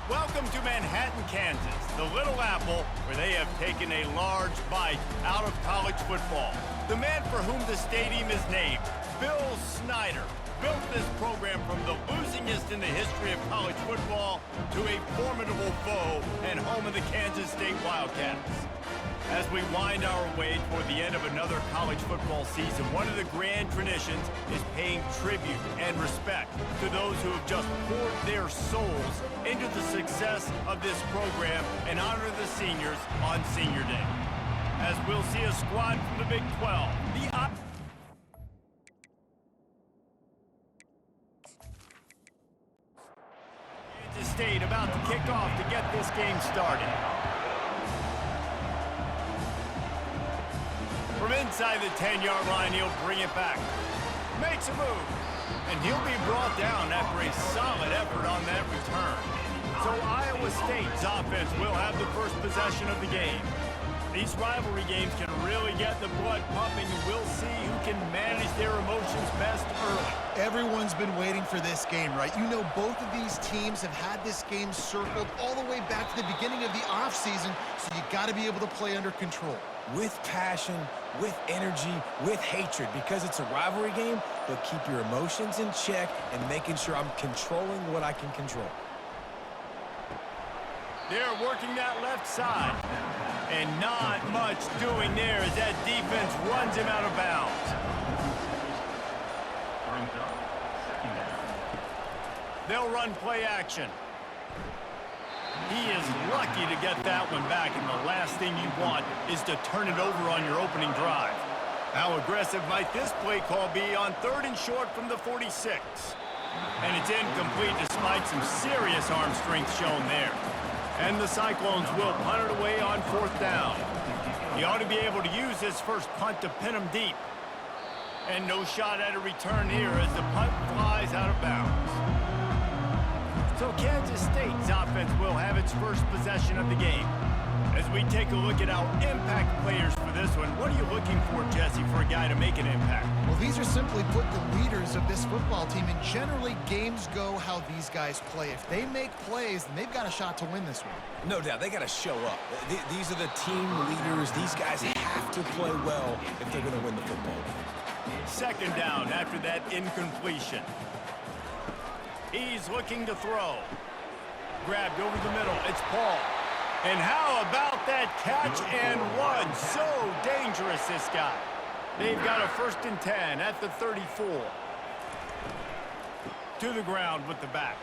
Welcome to Manhattan, Kansas, the Little Apple, where they have taken a large bite out of college football. The man for whom the stadium is named, Bill Snyder, built this program from the losingest in the history of college football to a formidable foe and home of the Kansas State Wildcats. As we wind our way toward the end of another college football season, one of the grand traditions is paying tribute and respect to those who have just poured their souls into the success of this program and honor the seniors on Senior Day. As we'll see a squad from the Big 12, Kansas State about to kick off to get this game started. From inside the 10-yard line, he'll bring it back. Makes a move, and he'll be brought down after a solid effort on that return. So Iowa State's offense will have the first possession of the game. These rivalry games can really get the blood pumping, and we'll see who can manage their emotions best early. Everyone's been waiting for this game, right? You know, both of these teams have had this game circled all the way back to the beginning of the offseason, so you got to be able to play under control. With passion, with energy, with hatred, because it's a rivalry game, but keep your emotions in check and making sure I'm controlling what I can control. They're working that left side, and not much doing there as that defense runs him out of bounds. They'll run play action. He is lucky to get that one back, and the last thing you want is to turn it over on your opening drive. How aggressive might this play call be on 3rd and short from the 46? And it's incomplete despite some serious arm strength shown there. And the Cyclones will punt it away on 4th down. He ought to be able to use this first punt to pin him deep. And no shot at a return here as the punt flies out of bounds. So Kansas State's offense will have its first possession of the game. As we take a look at our impact players for this one, what are you looking for, Jesse, for a guy to make an impact? Well, these are simply put the leaders of this football team, and generally games go how these guys play. If they make plays, then they've got a shot to win this one. No doubt, they got to show up. These are the team leaders. These guys have to play well if they're going to win the football game. 2nd down after that incompletion. He's looking to throw. Grabbed over the middle. It's Paul. And how about that catch and run? So dangerous, this guy. They've got a 1st and 10 at the 34. To the ground with the back.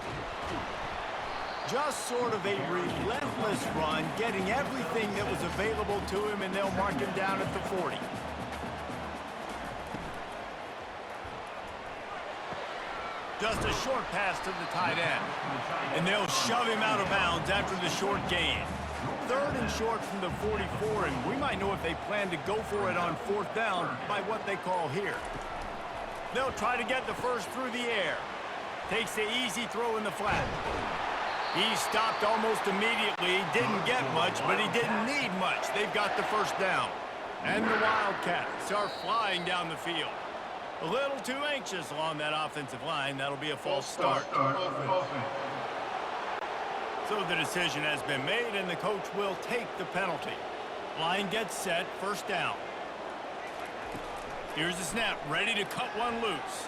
Just sort of a relentless run, getting everything that was available to him, and they'll mark him down at the 40. Just a short pass to the tight end. And they'll shove him out of bounds after the short gain. 3rd and short from the 44, and we might know if they plan to go for it on 4th down by what they call here. They'll try to get the first through the air. Takes the easy throw in the flat. He stopped almost immediately. Didn't get much, but he didn't need much. They've got the 1st down. And the Wildcats are flying down the field. A little too anxious along that offensive line. That'll be a false start. So the decision has been made, and the coach will take the penalty. Line gets set, 1st down. Here's the snap, ready to cut one loose.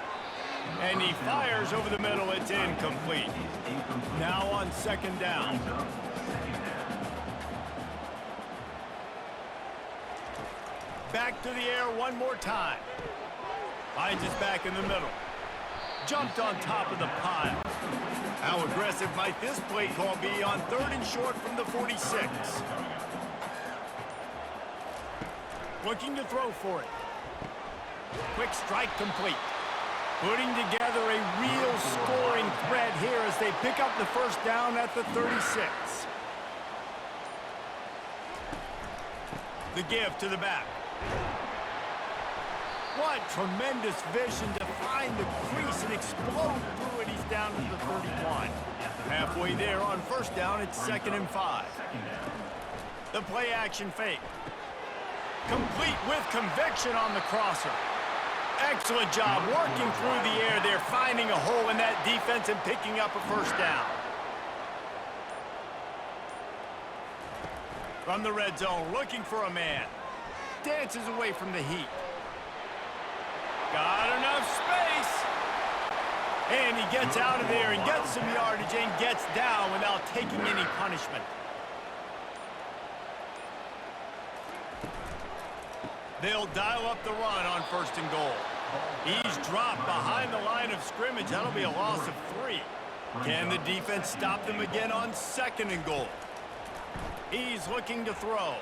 And he fires over the middle. It's incomplete. Now on 2nd down. Back to the air one more time. Finds his back in the middle. Jumped on top of the pile. How aggressive might this play call be on 3rd and short from the 46? Looking to throw for it. Quick strike complete. Putting together a real scoring threat here as they pick up the 1st down at the 36. The give to the back. What tremendous vision to find the crease and explode through it. He's down to the 31. Halfway there on 1st down, it's 2nd and 5. The play action fake. Complete with conviction on the crosser. Excellent job working through the air there, finding a hole in that defense and picking up a 1st down. From the red zone, looking for a man. Dances away from the heat. Got enough space. And he gets out of there and gets some yardage and gets down without taking any punishment. They'll dial up the run on 1st and goal. He's dropped behind the line of scrimmage. That'll be a loss of 3. Can the defense stop them again on 2nd and goal? He's looking to throw.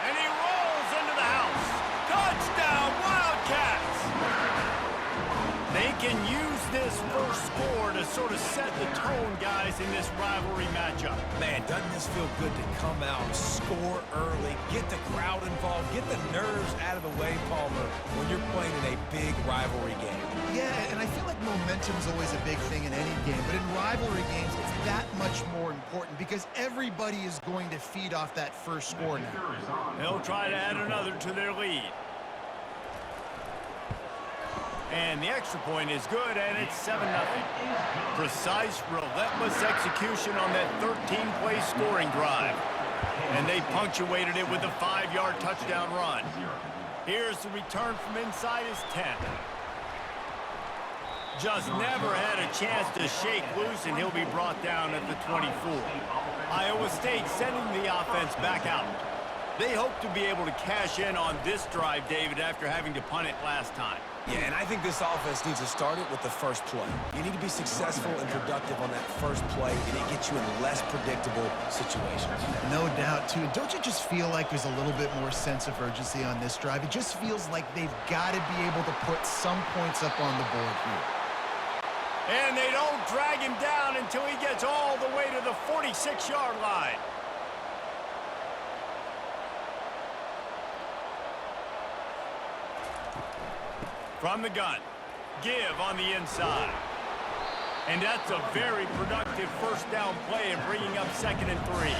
And he rolls into the house. Touchdown, Wildcats! They can use this first score to sort of set the tone, guys, in this rivalry matchup. Man, doesn't this feel good to come out, score early, get the crowd involved, get the nerves out of the way, Palmer, when you're playing in a big rivalry game. Yeah, and I feel like momentum's always a big thing in any game, but in rivalry games, it's that much more important because everybody is going to feed off that first score now. They'll try to add another to their lead. And the extra point is good, and it's 7-0. Precise, relentless execution on that 13-play scoring drive. And they punctuated it with a 5-yard touchdown run. Here's the return from inside his 10. Just never had a chance to shake loose, and he'll be brought down at the 24. Iowa State sending the offense back out. They hope to be able to cash in on this drive, David, after having to punt it last time. Yeah, and I think this offense needs to start it with the first play. You need to be successful and productive on that first play, and it gets you in less predictable situations. No doubt, too. Don't you just feel like there's a little bit more sense of urgency on this drive? It just feels like they've got to be able to put some points up on the board here. And they don't drag him down until he gets all the way to the 46-yard line. From the gun, give on the inside. And that's a very productive first down play and bringing up 2nd and 3.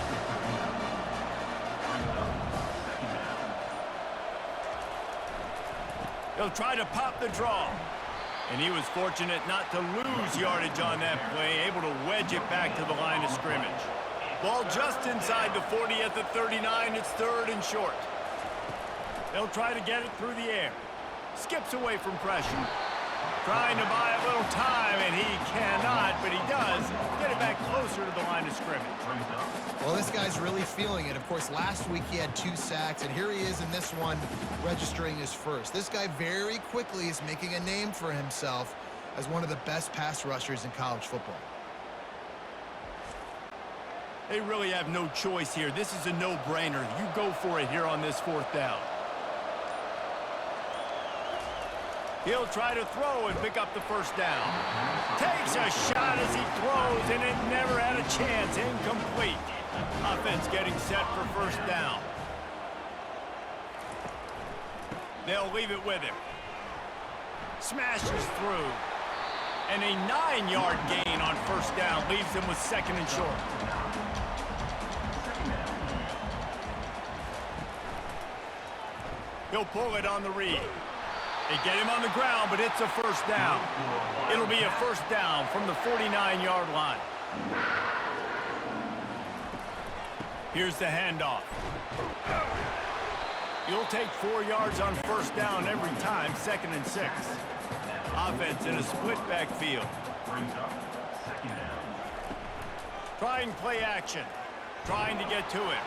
He'll try to pop the draw. And he was fortunate not to lose yardage on that play, able to wedge it back to the line of scrimmage. Ball just inside the 40 at the 39. It's 3rd and short. They'll try to get it through the air. Skips away from pressure. Trying to buy a little time, and he cannot, but he does get it back closer to the line of scrimmage. Well, this guy's really feeling it. Of course, last week he had 2 sacks, and here he is in this one registering his first. This guy very quickly is making a name for himself as one of the best pass rushers in college football. They really have no choice here. This is a no-brainer. You go for it here on this 4th down. He'll try to throw and pick up the first down. Takes a shot as he throws, and it never had a chance. Incomplete. Offense getting set for first down. They'll leave it with him. Smashes through. And a 9-yard gain on first down leaves him with 2nd and short. He'll pull it on the read. They get him on the ground, but it's a first down. It'll be a first down from the 49-yard line. Here's the handoff. You'll take 4 yards on first down every time, 2nd and 6. Offense in a split backfield. Trying play action. Trying to get to it.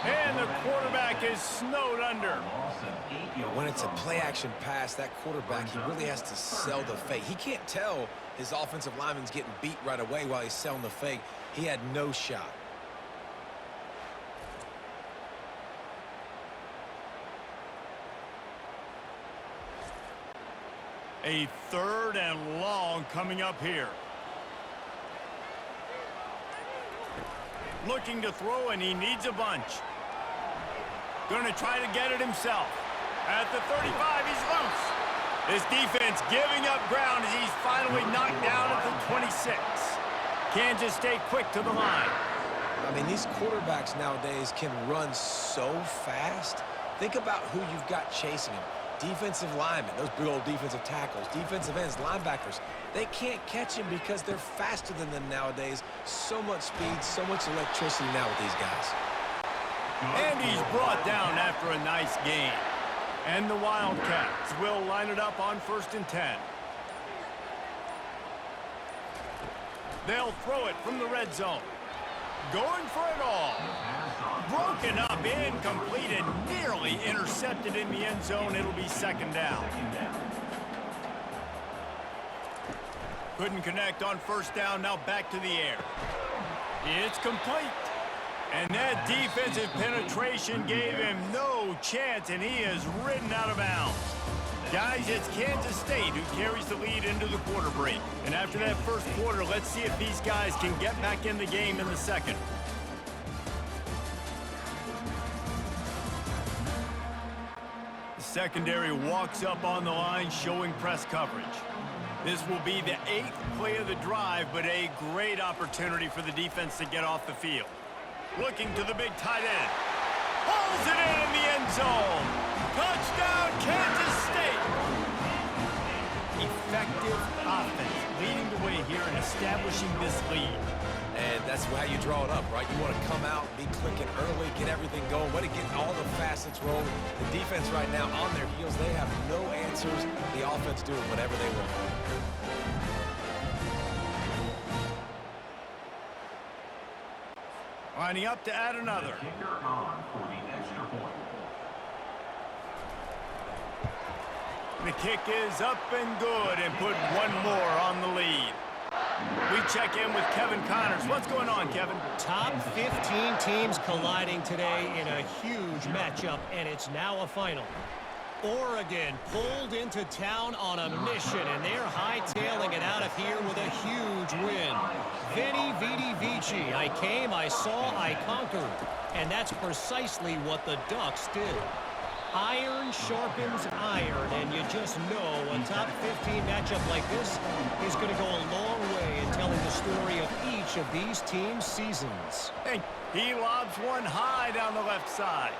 And the quarterback is snowed under. When it's a play-action pass, that quarterback, he really has to sell the fake. He can't tell his offensive lineman's getting beat right away while he's selling the fake. He had no shot. A 3rd and long coming up here. Looking to throw, and he needs a bunch. Going to try to get it himself. At the 35, he's loose. This defense giving up ground as he's finally knocked down at the 26. Kansas State quick to the line. I mean, these quarterbacks nowadays can run so fast. Think about who you've got chasing him. Defensive linemen, those big old defensive tackles, defensive ends, linebackers, they can't catch him because they're faster than them nowadays. So much speed, so much electricity now with these guys. And he's brought down after a nice gain. And the Wildcats will line it up on 1st and 10. They'll throw it from the red zone. Going for it all. Broken up, incomplete, and nearly intercepted in the end zone. It'll be 2nd down. Couldn't connect on 1st down. Now back to the air. It's complete. And that defensive penetration gave him no chance, and he is ridden out of bounds. Guys, it's Kansas State who carries the lead into the quarter break. And after that first quarter, let's see if these guys can get back in the game in the second. The secondary walks up on the line, showing press coverage. This will be the 8th play of the drive, but a great opportunity for the defense to get off the field. Looking to the big tight end. Pulls it in the end zone. Touchdown, Kansas State. Effective offense leading the way here and establishing this lead. And that's how you draw it up, right? You want to come out, be clicking early, get everything going, want to get all the facets rolling. The defense right now on their heels, they have no answers. The offense doing whatever they want. Lining up to add another. The kick is up and good, and put one more on the lead. We check in with Kevin Connors. What's going on, Kevin? Top 15 teams colliding today in a huge matchup, and it's now a final. Oregon pulled into town on a mission, and they're hightailing it out of here with a huge win. Veni, vidi, vici. I came, I saw, I conquered. And that's precisely what the Ducks did. Iron sharpens iron, and you just know a top 15 matchup like this is going to go a long way in telling the story of each of these teams' seasons. And he lobs one high down the left side.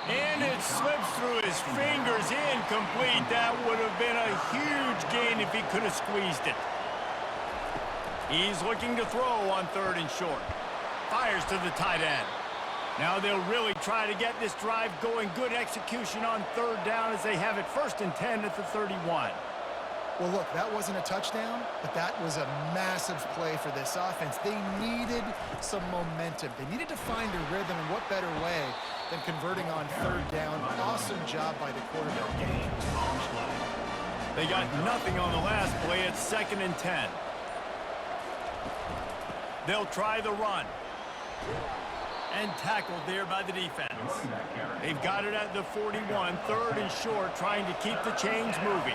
And it slips through his fingers, incomplete. That would have been a huge gain if he could have squeezed it. He's looking to throw on 3rd and short. Fires to the tight end. Now they'll really try to get this drive going. Good execution on 3rd down as they have it 1st and 10 at the 31. Well, look, that wasn't a touchdown, but that was a massive play for this offense. They needed some momentum. They needed to find a rhythm, and what better way than converting on 3rd down. Awesome job by the quarterback game. They got nothing on the last play. It's 2nd and 10. They'll try the run. And tackled there by the defense. They've got it at the 41, 3rd and short, trying to keep the chains moving.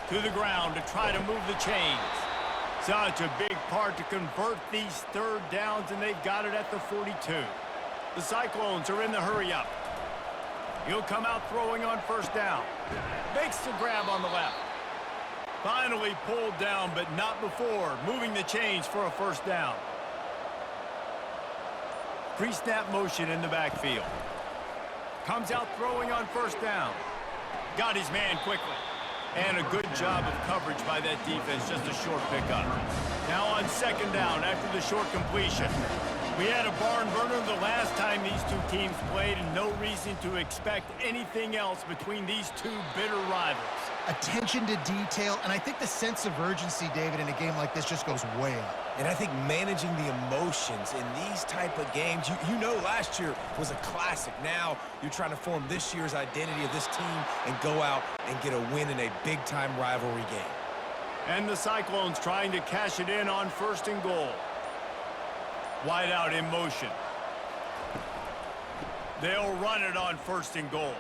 To the ground to try to move the chains. Such a big part to convert these 3rd downs, and they've got it at the 42. The Cyclones are in the hurry-up. He'll come out throwing on 1st down. Makes the grab on the left. Finally pulled down, but not before moving the chains for a 1st down. Pre-snap motion in the backfield. Comes out throwing on 1st down. Got his man quickly. And a good job of coverage by that defense, just a short pickup. Now on 2nd down after the short completion. We had a barn burner the last time these two teams played, and no reason to expect anything else between these two bitter rivals. Attention to detail, and I think the sense of urgency, David, in a game like this just goes way up. And I think managing the emotions in these type of games, you know last year was a classic. Now you're trying to form this year's identity of this team and go out and get a win in a big-time rivalry game. And the Cyclones trying to cash it in on 1st and goal. Wide out in motion. They'll run it on 1st and goal.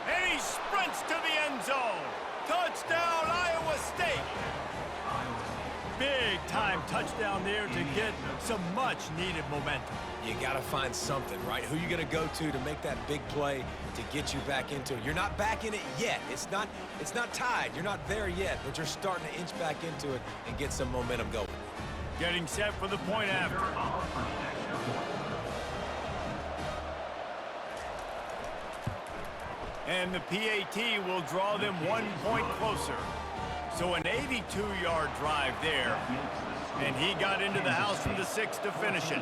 And he sprints to the end zone. Touchdown, Iowa State. Big-time touchdown there to get some much-needed momentum. You got to find something, right? Who you going to go to make that big play to get you back into it? You're not back in it yet. It's not tied. You're not there yet, but you're starting to inch back into it and get some momentum going. Getting set for the point after. And the PAT will draw them 1 point closer. So an 82-yard drive there. And he got into the house from the 6 to finish it.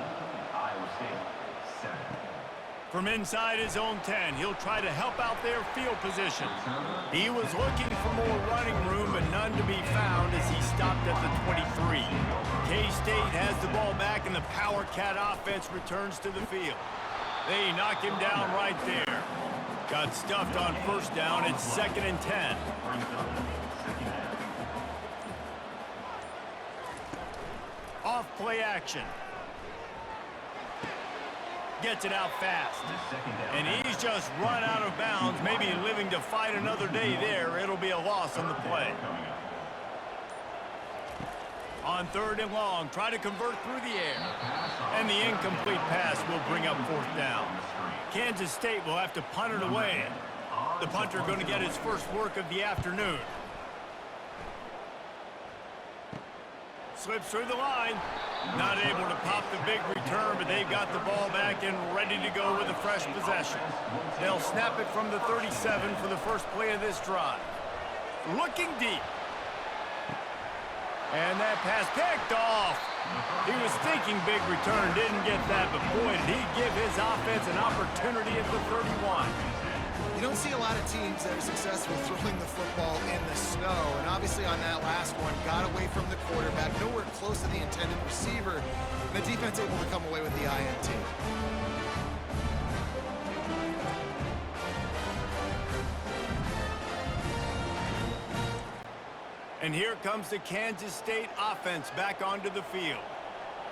From inside his own 10, he'll try to help out their field position. He was looking for more running room, but none to be found as he stopped at the 23. K-State has the ball back, and the Power Cat offense returns to the field. They knock him down right there. Got stuffed on first down. It's 2nd and 10. Off play action. Gets it out fast. And he's just run out of bounds, maybe living to fight another day there. It'll be a loss on the play. On 3rd and long, try to convert through the air. And the incomplete pass will bring up 4th down. Kansas State will have to punt it away. The punter going to get his first work of the afternoon. Slips through the line. Not able to pop the big return, but they've got the ball back and ready to go with a fresh possession. They'll snap it from the 37 for the first play of this drive. Looking deep. And that pass picked off. He was thinking big return, didn't get that, but boy, did he give his offense an opportunity at the 31. You don't see a lot of teams that are successful throwing the football in the snow, and obviously on that last one, got away from the quarterback, nowhere close to the intended receiver, and the defense able to come away with the INT. And here comes the Kansas State offense back onto the field.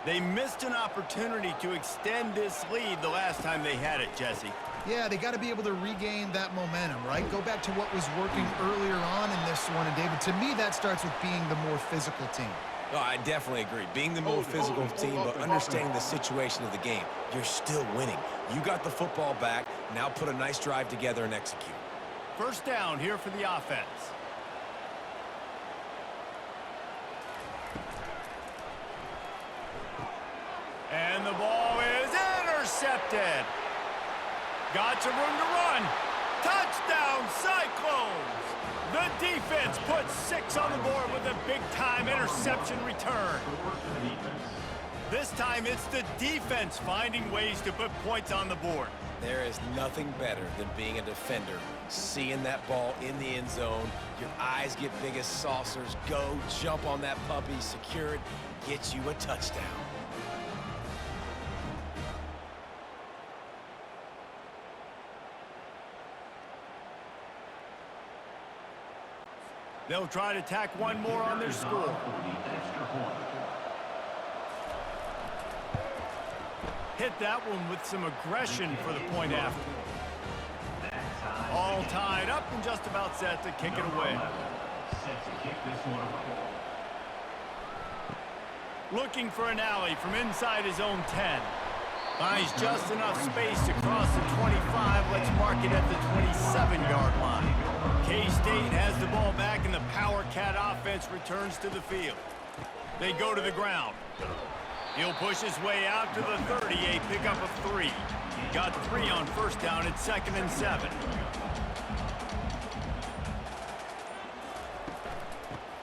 They missed an opportunity to extend this lead the last time they had it, Jesse. Yeah, they got to be able to regain that momentum, right? Go back to what was working earlier on in this one. And, David, to me, that starts with being the more physical team. Oh, I definitely agree. Being the more physical team, but understanding the situation of the game. You're still winning. You got the football back. Now put a nice drive together and execute. First down here for the offense. And the ball is intercepted. Got some room to run. Touchdown, Cyclones! The defense puts 6 on the board with a big-time interception return. This time, it's the defense finding ways to put points on the board. There is nothing better than being a defender, seeing that ball in the end zone. Your eyes get big as saucers. Go, jump on that puppy, secure it, get you a touchdown. They'll try to tack one more on their score. Hit that one with some aggression for the point after. All tied up and just about set to kick it away. Looking for an alley from inside his own 10. Finds just enough space to cross the 25. Let's mark it at the 27-yard line. K-State has the ball back, and the Power Cat offense returns to the field. They go to the ground. He'll push his way out to the 30, a pickup of 3. Got 3 on first down at 2nd and 7.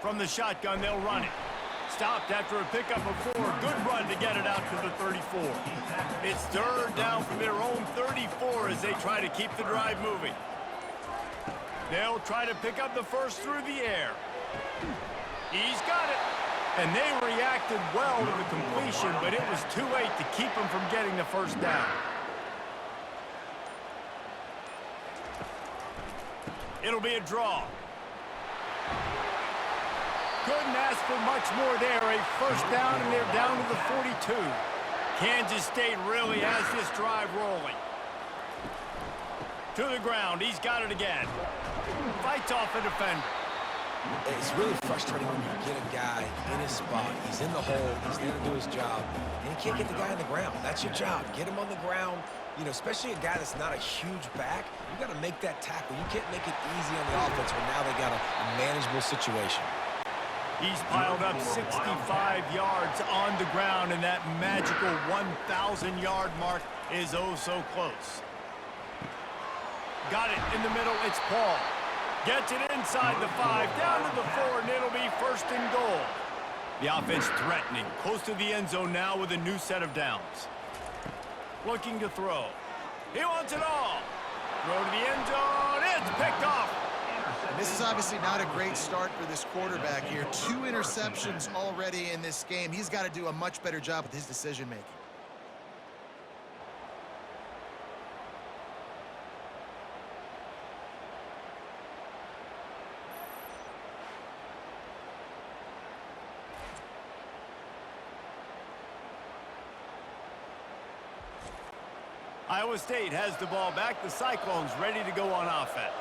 From the shotgun, they'll run it. Stopped after a pickup of 4. Good run to get it out to the 34. It's 3rd down from their own 34 as they try to keep the drive moving. They'll try to pick up the first through the air. He's got it. And they reacted well to the completion, but it was too late to keep him from getting the first down. It'll be a draw. Couldn't ask for much more there. A first down, and they're down to the 42. Kansas State really has this drive rolling. To the ground. He's got it again. Fights off a defender. It's really frustrating when you get a guy in his spot. He's in the hole. He's there to do his job. And you can't get the guy on the ground. That's your job. Get him on the ground. You know, especially a guy that's not a huge back. You got to make that tackle. You can't make it easy on the offense when now they got a manageable situation. He's piled up 65 yards on the ground, and that magical 1,000-yard mark is oh so close. Got it in the middle. It's Paul. Gets it inside the 5, down to the 4, and it'll be first and goal. The offense threatening, close to the end zone now with a new set of downs. Looking to throw. He wants it all. Throw to the end zone. It's picked off. This is obviously not a great start for this quarterback here. 2 interceptions already in this game. He's got to do a much better job with his decision-making. Iowa State has the ball back. The Cyclones ready to go on offense.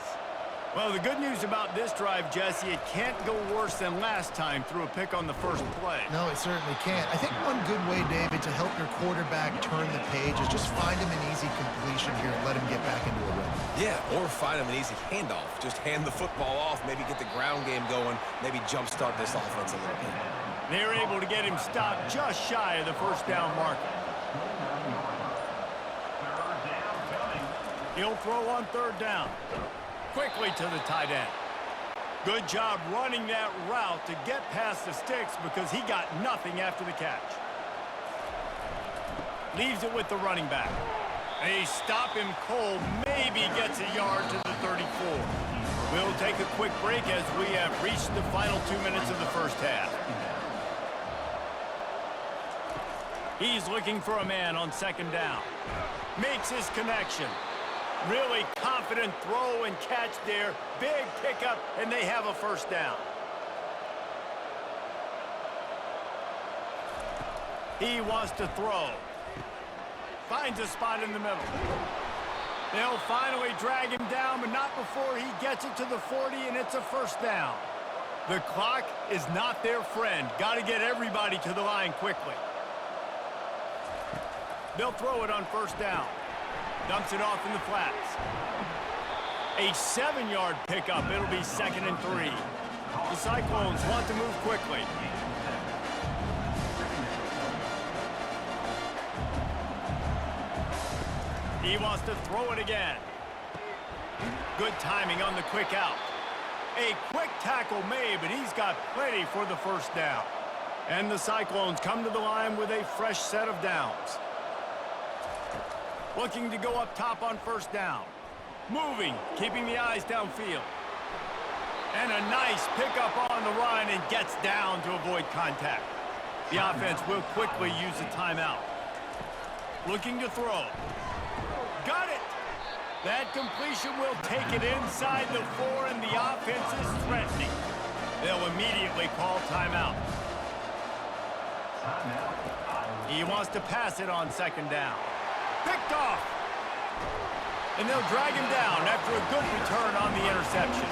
Well, the good news about this drive, Jesse, it can't go worse than last time through a pick on the first play. No, it certainly can't. I think one good way, David, to help your quarterback turn the page is just find him an easy completion here and let him get back into a rhythm. Yeah, or find him an easy handoff. Just hand the football off, maybe get the ground game going, maybe jumpstart this offense a little bit. They're able to get him stopped just shy of the first down marker. He'll throw on third down. Quickly to the tight end. Good job running that route to get past the sticks because he got nothing after the catch. Leaves it with the running back. They stop him cold. Maybe gets a yard to the 34. We'll take a quick break as we have reached the final 2 minutes of the first half. He's looking for a man on second down. Makes his connection. Really confident throw and catch there. Big pickup, and they have a first down. He wants to throw. Finds a spot in the middle. They'll finally drag him down, but not before he gets it to the 40, and it's a first down. The clock is not their friend. Got to get everybody to the line quickly. They'll throw it on first down. Dumps it off in the flats. A 7-yard pickup. It'll be 2nd and 3. The Cyclones want to move quickly. He wants to throw it again. Good timing on the quick out. A quick tackle made, but he's got plenty for the first down. And the Cyclones come to the line with a fresh set of downs. Looking to go up top on first down. Moving, keeping the eyes downfield. And a nice pickup on the run and gets down to avoid contact. The offense will quickly use a timeout. Looking to throw. Got it! That completion will take it inside the 4, and the offense is threatening. They'll immediately call timeout. He wants to pass it on second down. Picked off. And they'll drag him down after a good return on the interception.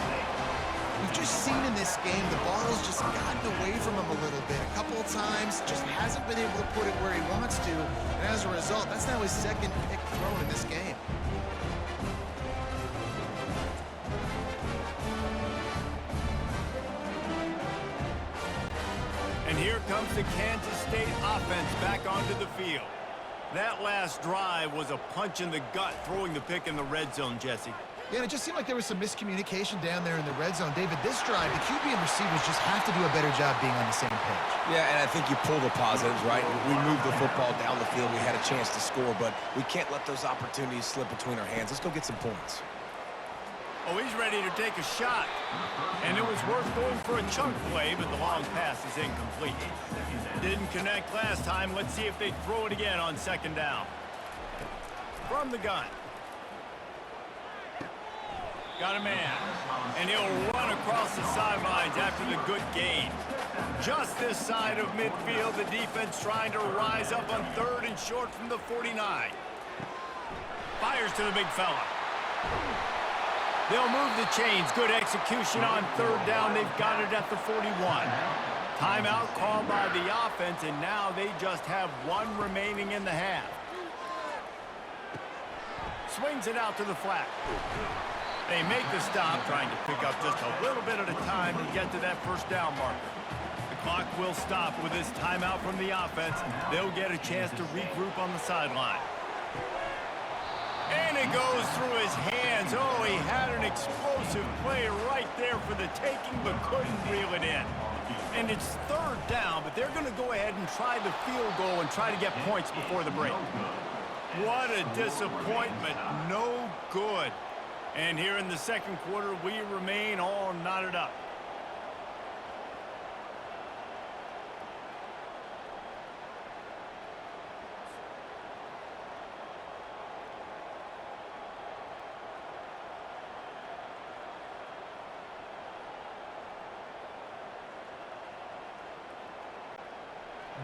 We've just seen in this game the ball's just gotten away from him a little bit. A couple of times, just hasn't been able to put it where he wants to. And as a result, that's now his 2nd pick thrown in this game. And here comes the Kansas State offense back onto the field. That last drive was a punch in the gut, throwing the pick in the red zone, Jesse. Yeah, and it just seemed like there was some miscommunication down there in the red zone. David, this drive, the QB and receivers just have to do a better job being on the same page. Yeah, and I think you pull the positives, right? We moved the football down the field. We had a chance to score, but we can't let those opportunities slip between our hands. Let's go get some points. Oh, he's ready to take a shot. And it was worth going for a chunk play, but the long pass is incomplete. Didn't connect last time. Let's see if they throw it again on second down. From the gun. Got a man. And he'll run across the sidelines after the good gain. Just this side of midfield, the defense trying to rise up on 3rd and short from the 49. Fires to the big fella. They'll move the chains. Good execution on 3rd down. They've got it at the 41. Timeout called by the offense, and now they just have 1 remaining in the half. Swings it out to the flat. They make the stop, trying to pick up just a little bit at a time to get to that first down marker. The clock will stop with this timeout from the offense. They'll get a chance to regroup on the sideline. And it goes through his hands. Oh, he had an explosive play right there for the taking, but couldn't reel it in. And it's third down, but they're going to go ahead and try the field goal and try to get points before the break. What a disappointment. No good. And here in the second quarter, we remain all knotted up.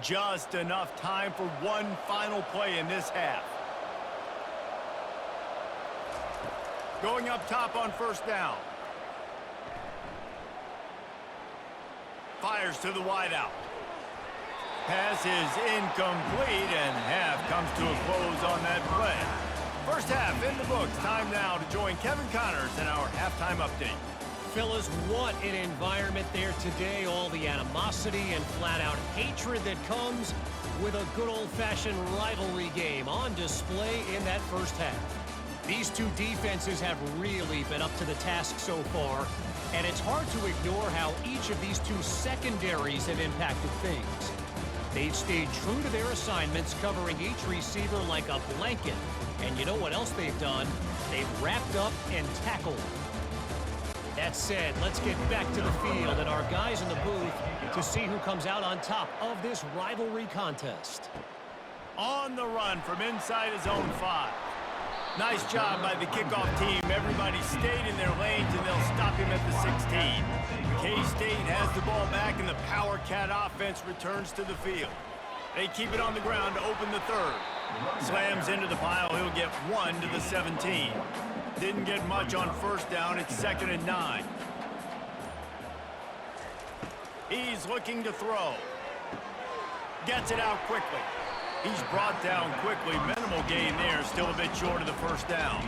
Just enough time for one final play in this half. Going up top on first down. Fires to the wideout. Pass is incomplete, and half comes to a close on that play. First half in the books. Time now to join Kevin Connors in our halftime update. Fellas, what an environment there today. All the animosity and flat-out hatred that comes with a good old-fashioned rivalry game on display in that first half. These two defenses have really been up to the task so far, and it's hard to ignore how each of these two secondaries have impacted things. They've stayed true to their assignments, covering each receiver like a blanket. And you know what else they've done? They've wrapped up and tackled. That said, let's get back to the field and our guys in the booth to see who comes out on top of this rivalry contest. On the run from inside his own 5. Nice job by the kickoff team. Everybody stayed in their lanes, and they'll stop him at the 16. K-State has the ball back, and the Power Cat offense returns to the field. They keep it on the ground to open the third. Slams into the pile. He'll get 1 to the 17. Didn't get much on first down. It's 2nd and 9. He's looking to throw. Gets it out quickly. He's brought down quickly. Minimal gain there. Still a bit short of the first down.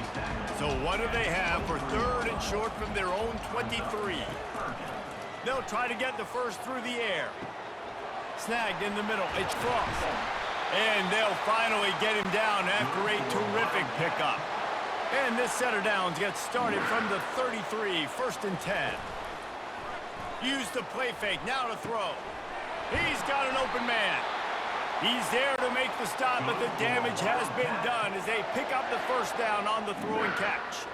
So what do they have for 3rd and short from their own 23? They'll try to get the first through the air. Snagged in the middle. It's Frost. And they'll finally get him down after a terrific pickup. And this set of downs gets started from the 33, 1st and 10. Use the play fake, now to throw. He's got an open man. He's there to make the stop, but the damage has been done as they pick up the first down on the throw and catch.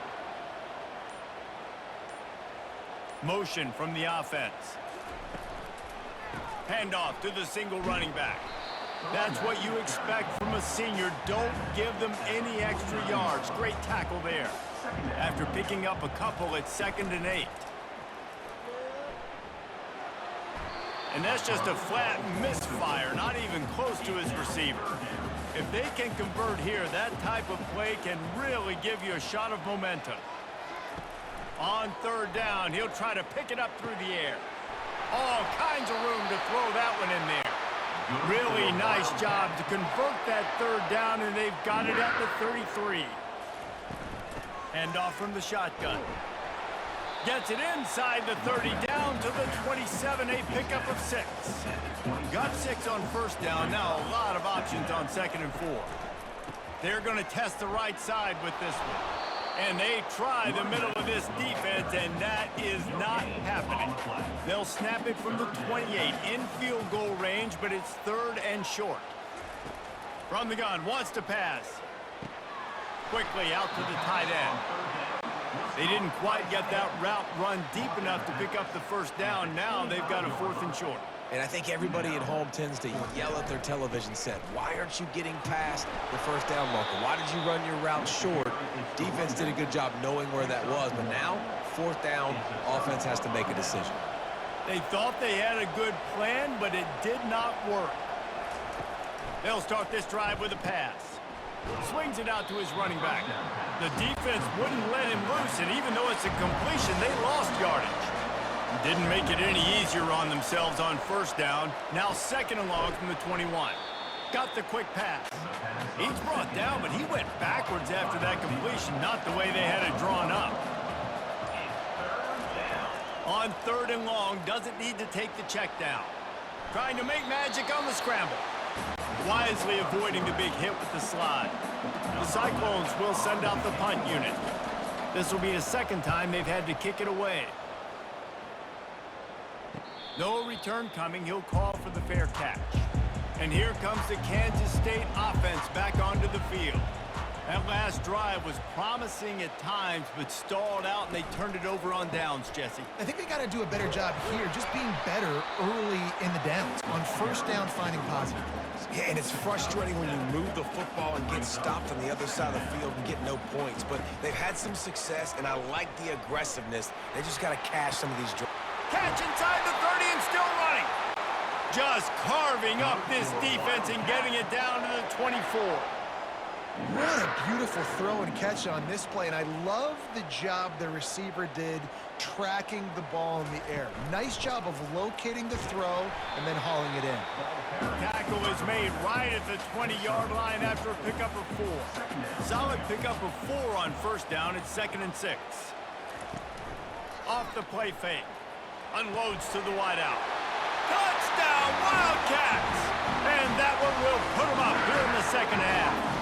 Motion from the offense. Handoff to the single running back. That's what you expect from a senior. Don't give them any extra yards. Great tackle there. After picking up a couple, it's 2nd and 8. And that's just a flat misfire, not even close to his receiver. If they can convert here, that type of play can really give you a shot of momentum. On 3rd down, he'll try to pick it up through the air. All kinds of room to throw that one in there. Really nice job to convert that 3rd down, and they've got it at the 33. Hand off from the shotgun. Gets it inside the 30, down to the 27, a pickup of 6. Got 6 on first down, now a lot of options on 2nd and 4. They're going to test the right side with this one. And they try the middle of this defense, and that is not happening. They'll snap it from the 28, in field goal range, but it's 3rd and short. From the gun, wants to pass. Quickly out to the tight end. They didn't quite get that route run deep enough to pick up the first down. Now they've got a 4th and short. And I think everybody at home tends to yell at their television set. Why aren't you getting past the first down marker? Why did you run your route short? Defense did a good job knowing where that was, but now, 4th down, offense has to make a decision. They thought they had a good plan, but it did not work. They'll start this drive with a pass. Swings it out to his running back. The defense wouldn't let him loose, and even though it's a completion, they lost yardage. Didn't make it any easier on themselves on first down. Now 2nd and long from the 21. Got the quick pass. He's brought down, but he went backwards after that completion, not the way they had it drawn up. On 3rd and long, doesn't need to take the check down. Trying to make magic on the scramble. wisely avoiding the big hit with the slide. The Cyclones will send out the punt unit. This will be the second time they've had to kick it away. No return coming. He'll call for the fair catch. And here comes the Kansas State offense back onto the field. That last drive was promising at times, but stalled out, and they turned it over on downs, Jesse. I think they got to do a better job here, just being better early in the downs, on first down finding positive plays. Yeah, and it's frustrating when you move the football and get stopped on the other side of the field and get no points. But they've had some success, and I like the aggressiveness. They just got to cash some of these drives. Catch inside the 30 and still running. Just carving up this defense and getting it down to the 24. What a beautiful throw and catch on this play, and I love the job the receiver did tracking the ball in the air. Nice job of locating the throw and then hauling it in. Tackle is made right at the 20-yard line after a pickup of 4. Solid pickup of 4 on first down. It's 2nd and 6. Off the play fake. Unloads to the wideout. Touchdown, Wildcats! And that one will put them up here in the second half.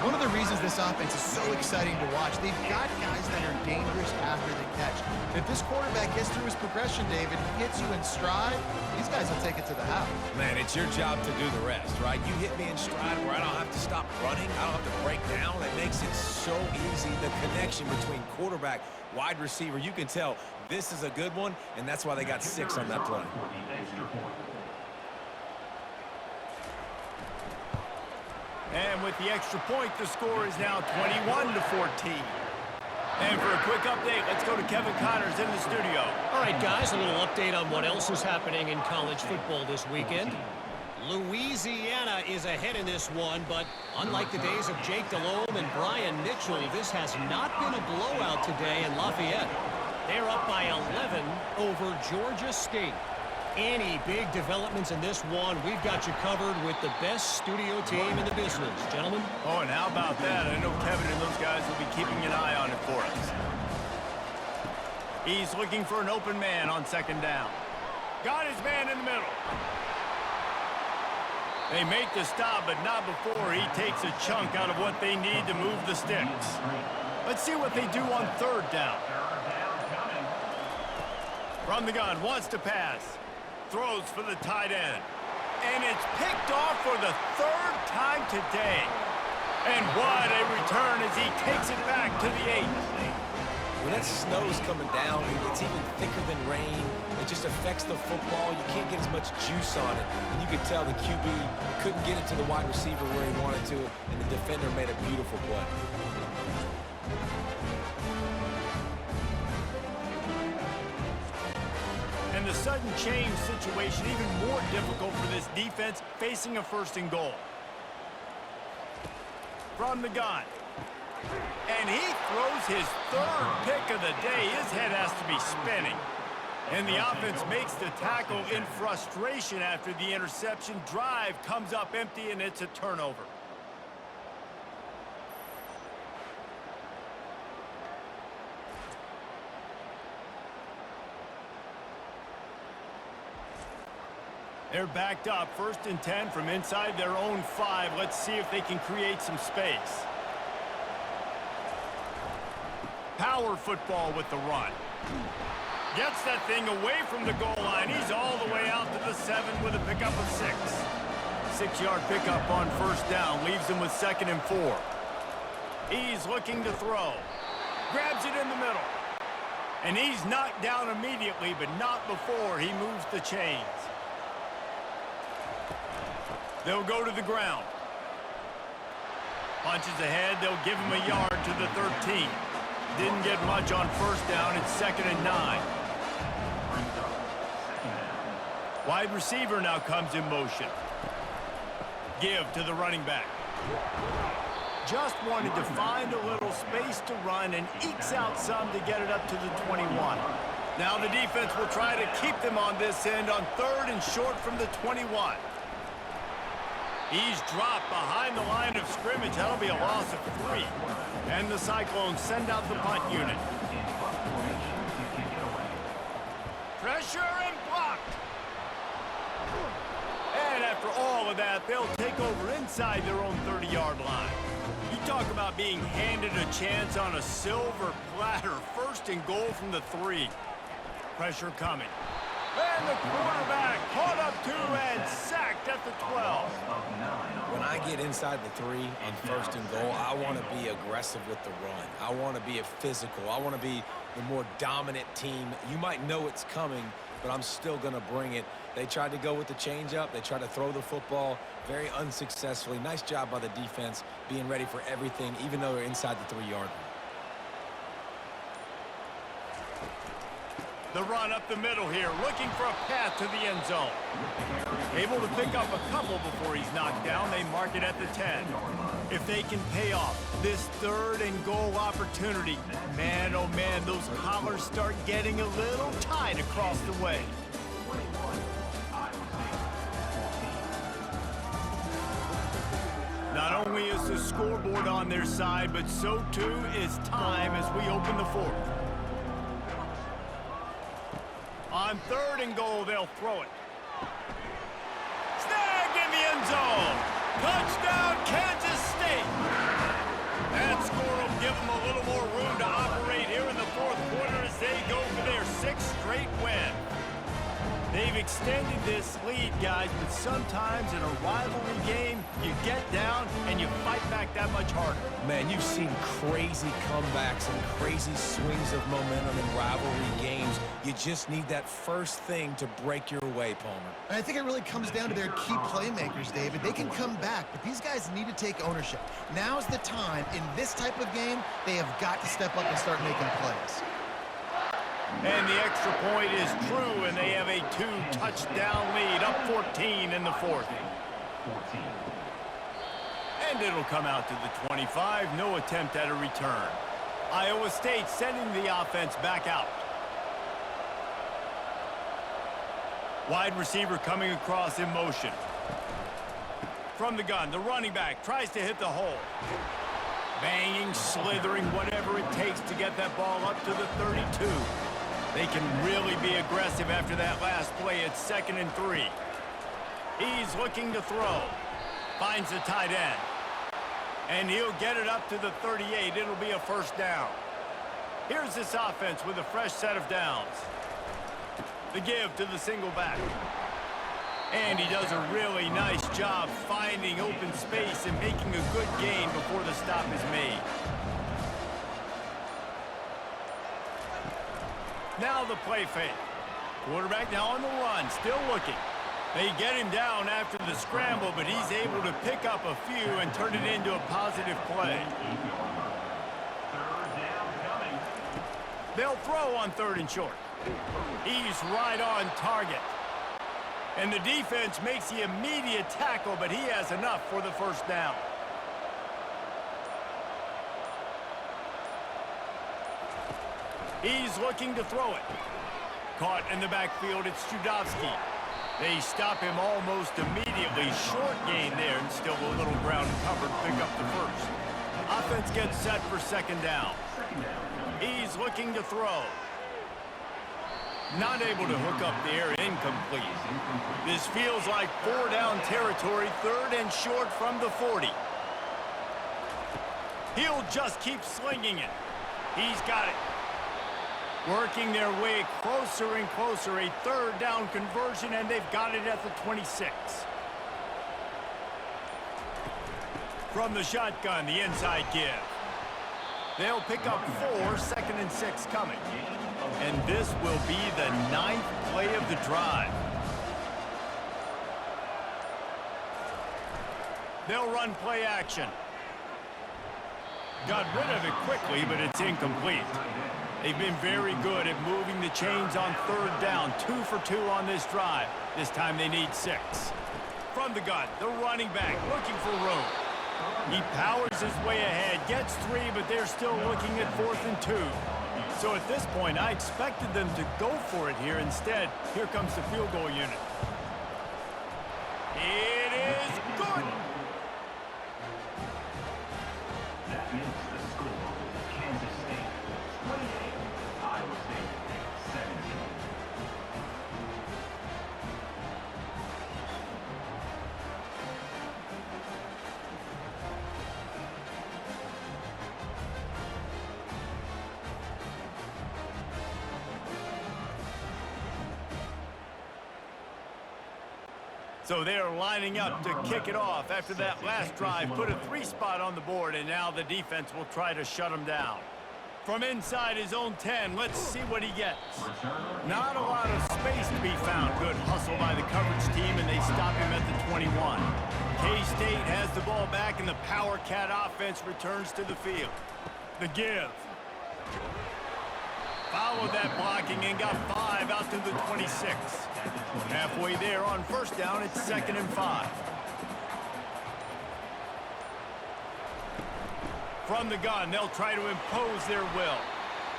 One of the reasons this offense is so exciting to watch, they've got guys that are dangerous after the catch. If this quarterback gets through his progression, David, he hits you in stride, these guys will take it to the house. Man, it's your job to do the rest, right? You hit me in stride where I don't have to stop running. I don't have to break down. It makes it so easy. The connection between quarterback, wide receiver, you can tell this is a good one, and that's why they got 6 on that play. And with the extra point, the score is now 21-14. And for a quick update, let's go to Kevin Connors in the studio. All right, guys, a little update on what else is happening in college football this weekend. Louisiana is ahead in this one, but unlike the days of Jake Delhomme and Brian Mitchell, this has not been a blowout today in Lafayette. They're up by 11 over Georgia State. Any big developments in this one, we've got you covered with the best studio team in the business. Gentlemen? Oh, and how about that? I know Kevin and those guys will be keeping an eye on it for us. He's looking for an open man on second down. Got his man in the middle. They make the stop, but not before he takes a chunk out of what they need to move the sticks. Let's see what they do on third down. From the gun, wants to pass. Throws for the tight end. And it's picked off for the 3rd time today. And what a return as he takes it back to the 8. When that snow's coming down, it's even thicker than rain. It just affects the football. You can't get as much juice on it. And you could tell the QB couldn't get it to the wide receiver where he wanted to, and the defender made a beautiful play. And the sudden change situation even more difficult for this defense facing a 1st and goal. From the gun. And he throws his 3rd pick of the day. His head has to be spinning. And the offense makes the tackle in frustration after the interception. Drive comes up empty, and it's a turnover. They're backed up, 1st and 10 from inside their own 5. Let's see if they can create some space. Power football with the run. Gets that thing away from the goal line. He's all the way out to the 7 with a pickup of 6. 6-yard pickup on first down. Leaves him with 2nd and 4. He's looking to throw. Grabs it in the middle. And he's knocked down immediately, but not before he moves the chains. They'll go to the ground. Punches ahead. They'll give him a yard to the 13. Didn't get much on first down. It's 2nd and 9. Wide receiver now comes in motion. Give to the running back. Just wanted to find a little space to run and ekes out some to get it up to the 21. Now the defense will try to keep them on this end on 3rd and short from the 21. He's dropped behind the line of scrimmage. That'll be a loss of 3. And the Cyclones send out the punt unit. Pressure and blocked. And after all of that that, they'll take over inside their own 30-yard line. You talk about being handed a chance on a silver platter. First and goal from the 3. Pressure coming. And the quarterback caught up to and sacked at the 12. When I get inside the 3 on first and goal, I want to be aggressive with the run. I want to be a physical. I want to be the more dominant team. You might know it's coming, but I'm still going to bring it. They tried to go with the changeup. They tried to throw the football very unsuccessfully. Nice job by the defense being ready for everything, even though they're inside the 3-yard line. The run up the middle here, looking for a path to the end zone. Able to pick up a couple before he's knocked down. They mark it at the 10. If they can pay off this 3rd and goal opportunity, man, oh man, those collars start getting a little tight across the way. Not only is the scoreboard on their side, but so too is time as we open the 4th. On 3rd and goal, they'll throw it. Snag in the end zone. Touchdown, Kansas State. That score will give them a little more room to operate here in the 4th quarter as they go for their 6th straight win. They've extended this lead, guys, but sometimes in a rivalry game, you get down and you fight back that much harder. Man, you've seen crazy comebacks and crazy swings of momentum in rivalry games. You just need that first thing to break your way, Palmer. And I think it really comes down to their key playmakers, David. They can come back, but these guys need to take ownership. Now's the time. In this type of game, they have got to step up and start making plays. And the extra point is true, and they have a 2-touchdown lead, up 14 in the 4th. And it'll come out to the 25, no attempt at a return. Iowa State sending the offense back out. Wide receiver coming across in motion. From the gun, the running back tries to hit the hole. Banging, slithering, whatever it takes to get that ball up to the 32. They can really be aggressive after that last play. It's 2nd and 3. He's looking to throw. Finds the tight end. And he'll get it up to the 38. It'll be a 1st down. Here's this offense with a fresh set of downs. The give to the single back. And he does a really nice job finding open space and making a good gain before the stop is made. Now the play fake. Quarterback now on the run, still looking. They get him down after the scramble, but he's able to pick up a few and turn it into a positive play. They'll throw on 3rd and short. He's right on target. And the defense makes the immediate tackle, but he has enough for the 1st down. He's looking to throw it. Caught in the backfield, it's Studovsky. They stop him almost immediately. Short gain there, and still a little ground covered. Pick up the 1st. Offense gets set for 2nd down. He's looking to throw. Not able to hook up there, incomplete. This feels like 4-down territory, 3rd and short from the 40. He'll just keep slinging it. He's got it. Working their way closer and closer, a 3rd down conversion, and they've got it at the 26. From the shotgun, the inside give. They'll pick up 4, 2nd and 6 coming. And this will be the 9th play of the drive. They'll run play action. Got rid of it quickly, but it's incomplete. They've been very good at moving the chains on 3rd down. 2 for 2 on this drive. This time they need 6. From the gun, the running back looking for room. He powers his way ahead, gets 3, but they're still looking at 4th and 2. So at this point, I expected them to go for it here. Instead, here comes the field goal unit. It is good. That makes the score Kansas State 28, Iowa State 17. So they're lining up to kick it off after that last drive. Put a 3-spot on the board, and now the defense will try to shut them down. From inside his own 10, let's see what he gets. Not a lot of space to be found. Good hustle by the coverage team, and they stop him at the 21. K-State has the ball back, and the Power Cat offense returns to the field. The give. Followed that blocking and got 5 out to the 26. Halfway there on first down, it's 2nd and 5. From the gun, they'll try to impose their will.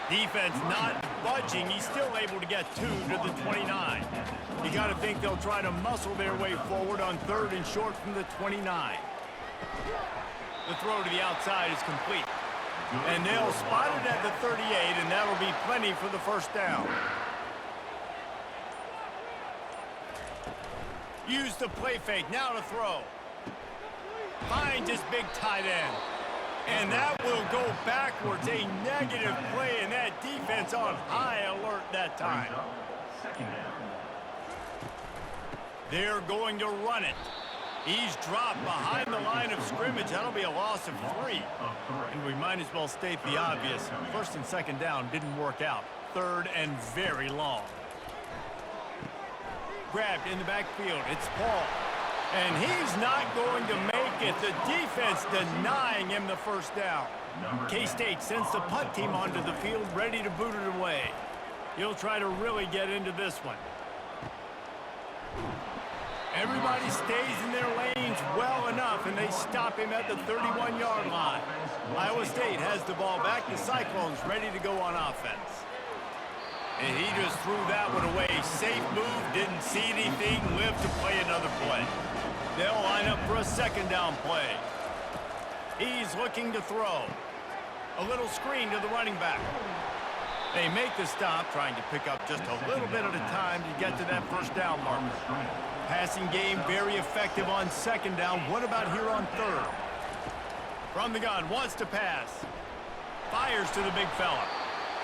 Defense not budging. He's still able to get 2 to the 29. You got to think they'll try to muscle their way forward on 3rd and short from the 29. The throw to the outside is complete. And they'll spot it at the 38, and that'll be plenty for the first down. Use the play fake, now to throw. Finds his big tight end. And that will go backwards, a negative play, and that defense on high alert that time. They're going to run it. He's dropped behind the line of scrimmage. That'll be a loss of 3. And we might as well state the obvious. 1st and 2nd down didn't work out. 3rd and very long. Grabbed in the backfield. It's Paul. And he's not going to make it. The defense denying him the first down. K-State sends the punt team onto the field, ready to boot it away. He'll try to really get into this one. Everybody stays in their lanes well enough, and they stop him at the 31-yard line. Iowa State has the ball back. The Cyclones ready to go on offense. And he just threw that one away. Safe move, didn't see anything, lived to play another play. They'll line up for a 2nd down play. He's looking to throw. A little screen to the running back. They make the stop, trying to pick up just a little bit at a time to get to that first down marker. Passing game very effective on 2nd down. What about here on 3rd? From the gun, wants to pass. Fires to the big fella.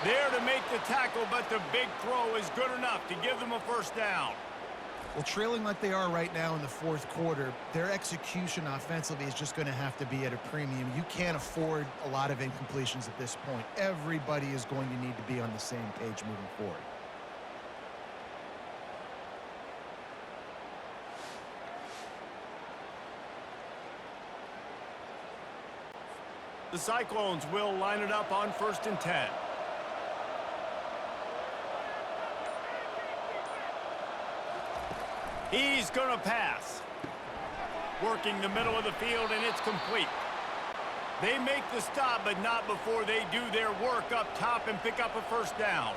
There to make the tackle, but the big throw is good enough to give them a first down. Well, trailing like they are right now in the 4th quarter, their execution offensively is just going to have to be at a premium. You can't afford a lot of incompletions at this point. Everybody is going to need to be on the same page moving forward. The Cyclones will line it up on 1st and 10. He's going to pass. Working the middle of the field, and it's complete. They make the stop, but not before they do their work up top and pick up a first down.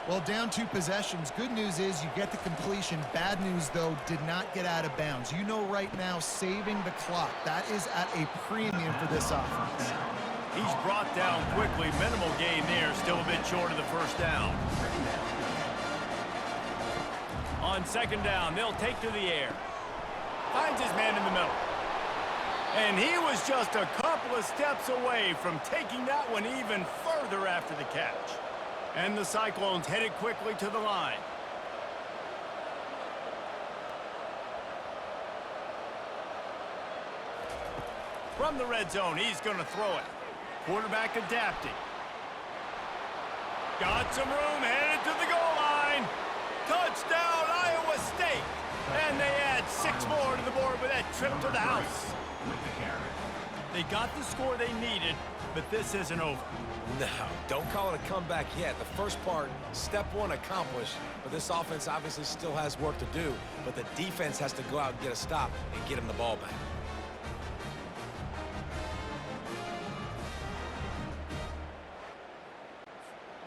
Well, down 2 possessions. Good news is you get the completion. Bad news, though, did not get out of bounds. You know right now, saving the clock, that is at a premium for this offense. He's brought down quickly. Minimal gain there, still a bit short of the first down. On 2nd down, they'll take to the air. Finds his man in the middle. And he was just a couple of steps away from taking that one even further after the catch. And the Cyclones headed quickly to the line. From the red zone, he's going to throw it. Quarterback adapting. Got some room, headed to the goal line. Touchdown, Iowa State. And they add 6 more to the board with that trip to the house. They got the score they needed, but this isn't over. No, don't call it a comeback yet. The first part, step 1 accomplished, but this offense obviously still has work to do, but the defense has to go out and get a stop and get him the ball back.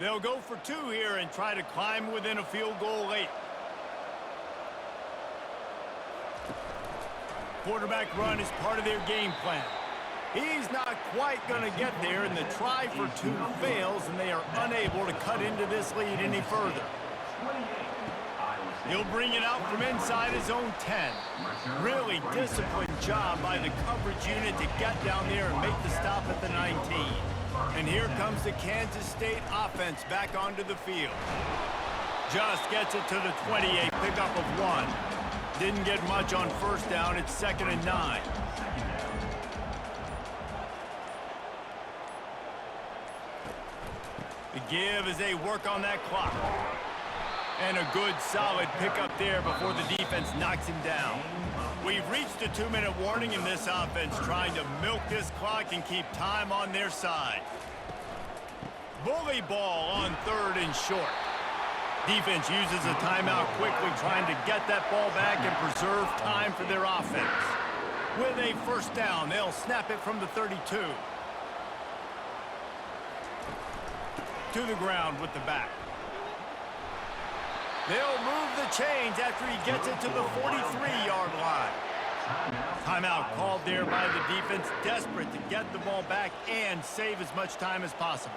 They'll go for 2 here and try to climb within a field goal late. Quarterback run is part of their game plan. He's not quite going to get there, and the try for 2 fails, and they are unable to cut into this lead any further. He'll bring it out from inside his own 10. Really disciplined job by the coverage unit to get down there and make the stop at the 19. And here comes the Kansas State offense back onto the field. Just gets it to the 28, pickup of 1. Didn't get much on first down. It's 2nd and 9. The give as they work on that clock. And a good, solid pickup there before the defense knocks him down. We've reached a 2-minute warning in this offense, trying to milk this clock and keep time on their side. Bully ball on 3rd and short. Defense uses a timeout quickly, trying to get that ball back and preserve time for their offense. With a first down, they'll snap it from the 32. To the ground with the back. They'll move the chains after he gets it to the 43-yard line. Timeout called there by the defense, desperate to get the ball back and save as much time as possible.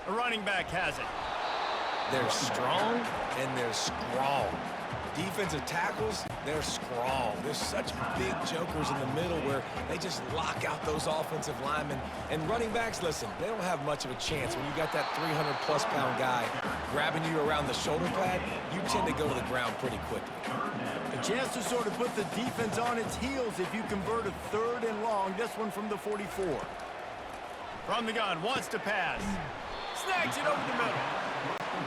The running back has it. They're strong and they're strong. Defensive tackles, they're strong. There's such big jokers in the middle where they just lock out those offensive linemen. And running backs, listen, they don't have much of a chance. When you got that 300-plus pound guy grabbing you around the shoulder pad, you tend to go to the ground pretty quickly. A chance to sort of put the defense on its heels if you convert a 3rd and long. This one from the 44. From the gun, wants to pass. Snags it over the middle.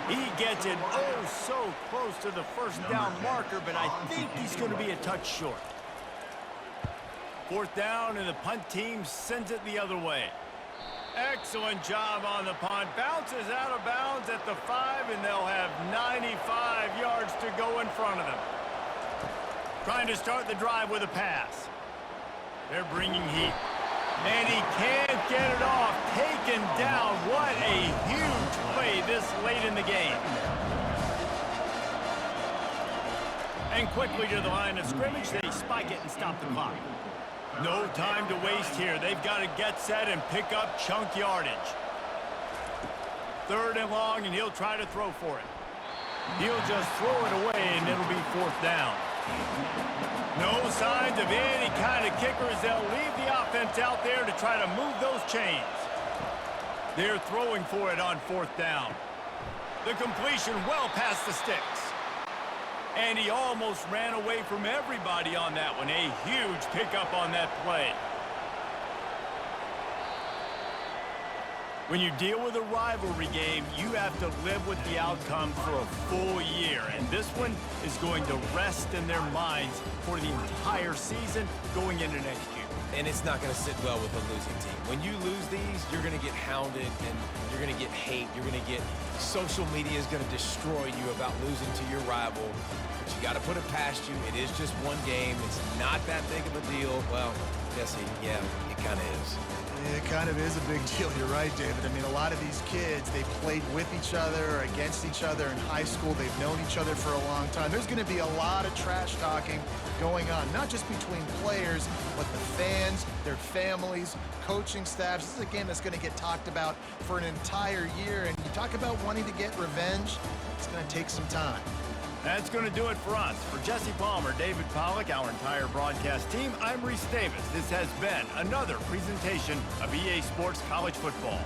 He gets it oh so close to the first down marker, but I think he's going to be a touch short. 4th down, and the punt team sends it the other way. Excellent job on the punt. Bounces out of bounds at the 5, and they'll have 95 yards to go in front of them. Trying to start the drive with a pass. They're bringing heat. And he can't get it off. Taken down. What a huge play this late in the game. And quickly to the line of scrimmage, they spike it and stop the clock. No time to waste here. They've got to get set and pick up chunk yardage. 3rd and long, and he'll try to throw for it. He'll just throw it away, and it'll be 4th down. No signs of any kind of kickers. They'll leave the offense out there to try to move those chains. They're throwing for it on 4th down. The completion well past the sticks. And he almost ran away from everybody on that one. A huge pickup on that play. When you deal with a rivalry game, you have to live with the outcome for a full year. And this one is going to rest in their minds for the entire season going into next year. And it's not going to sit well with a losing team. When you lose these, you're going to get hounded and you're going to get hate. You're going to get social media is going to destroy you about losing to your rival. But you got to put it past you. It is just one game. It's not that big of a deal. Well, Jesse, yeah, it kind of is. It kind of is a big deal. You're right, David. I mean, a lot of these kids, they played with each other or against each other in high school. They've known each other for a long time. There's going to be a lot of trash talking going on, not just between players, but the fans, their families, coaching staffs. This is a game that's going to get talked about for an entire year. And you talk about wanting to get revenge, it's going to take some time. That's going to do it for us. For Jesse Palmer, David Pollack, our entire broadcast team, I'm Reese Davis. This has been another presentation of EA Sports College Football.